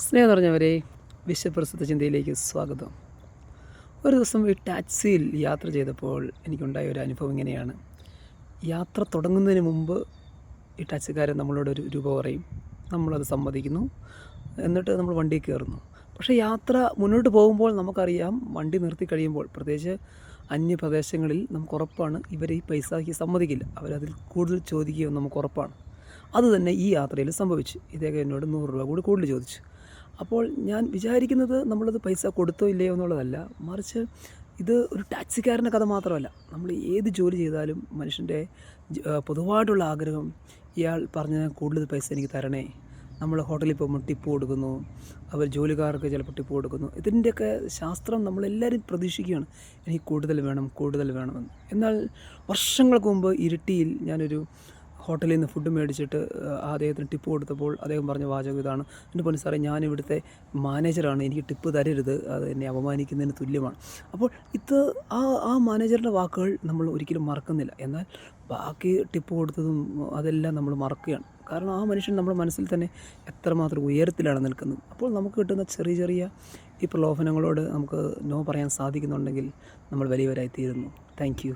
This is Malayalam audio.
സ്നേഹം നിറഞ്ഞവരെ, വിശ്വപ്രസിദ്ധ ചിന്തയിലേക്ക് സ്വാഗതം. ഒരു ദിവസം ഈ ടാക്സിയിൽ യാത്ര ചെയ്തപ്പോൾ എനിക്കുണ്ടായ ഒരു അനുഭവം ഇങ്ങനെയാണ്. യാത്ര തുടങ്ങുന്നതിന് മുമ്പ് ഈ ടാക്സിക്കാരൻ നമ്മളോട് ഒരു രൂപ പറയും. നമ്മളത് സമ്മതിക്കുന്നു. എന്നിട്ട് നമ്മൾ വണ്ടിയിൽ കയറുന്നു. പക്ഷേ യാത്ര മുന്നോട്ട് പോകുമ്പോൾ നമുക്കറിയാം, വണ്ടി നിർത്തി കഴിയുമ്പോൾ, പ്രത്യേകിച്ച് അന്യപ്രദേശങ്ങളിൽ നമുക്കുറപ്പാണ് ഇവർ ഈ പൈസയ്ക്ക് സമ്മതിക്കില്ല. അവരതിൽ കൂടുതൽ ചോദിക്കുകയും നമുക്കുറപ്പാണ്. അതുതന്നെ ഈ യാത്രയിൽ സംഭവിച്ചു. ഇദ്ദേഹം എന്നോട് 100 രൂപ കൂടി കൂടുതൽ ചോദിച്ചു. അപ്പോൾ ഞാൻ വിചാരിക്കുന്നത് നമ്മളത് പൈസ കൊടുത്തോ ഇല്ലയോ എന്നുള്ളതല്ല, മറിച്ച് ഇത് ഒരു ടാക്സിക്കാരൻ്റെ കഥ മാത്രമല്ല. നമ്മൾ ഏത് ജോലി ചെയ്താലും മനുഷ്യൻ്റെ പൊതുവായിട്ടുള്ള ആഗ്രഹം, ഇയാൾ പറഞ്ഞ കൂടുതൽ പൈസ എനിക്ക് തരണേ. നമ്മൾ ഹോട്ടലിൽ പോകുമ്പോൾ ടിപ്പ് കൊടുക്കുന്നു, അവർ ജോലിക്കാർക്ക് ചിലപ്പോൾ ടിപ്പ് കൊടുക്കുന്നു. ഇതിൻ്റെയൊക്കെ ശാസ്ത്രം നമ്മളെല്ലാവരും പ്രതീക്ഷിക്കുകയാണ്, എനിക്ക് കൂടുതൽ വേണം, കൂടുതൽ വേണമെന്ന്. എന്നാൽ വർഷങ്ങൾക്ക് മുമ്പ് ഇരിട്ടിയിൽ ഞാനൊരു ഹോട്ടലിൽ നിന്ന് ഫുഡ് മേടിച്ചിട്ട് അദ്ദേഹത്തിന് ടിപ്പ് കൊടുത്തപ്പോൾ അദ്ദേഹം പറഞ്ഞ വാചകം ഇതാണ്: എൻ്റെ പൊന്നു സാറേ, ഞാനിവിടുത്തെ മാനേജറാണ്, എനിക്ക് ടിപ്പ് തരരുത്, അത് എന്നെ അപമാനിക്കുന്നതിന് തുല്യമാണ്. അപ്പോൾ ഇത് ആ മാനേജറിൻ്റെ വാക്കുകൾ നമ്മൾ ഒരിക്കലും മറക്കുന്നില്ല. എന്നാൽ ബാക്കി ടിപ്പ് കൊടുത്തതും അതെല്ലാം നമ്മൾ മറക്കുകയാണ്. കാരണം ആ മനുഷ്യൻ നമ്മുടെ മനസ്സിൽ തന്നെ എത്രമാത്രം ഉയരത്തിലാണ് നിൽക്കുന്നത്. അപ്പോൾ നമുക്ക് കിട്ടുന്ന ചെറിയ ചെറിയ ഈ പ്രലോഭനങ്ങളോട് നമുക്ക് നോ പറയാൻ സാധിക്കുന്നുണ്ടെങ്കിൽ നമ്മൾ വലിയവരായിത്തീരുന്നു. Thank you.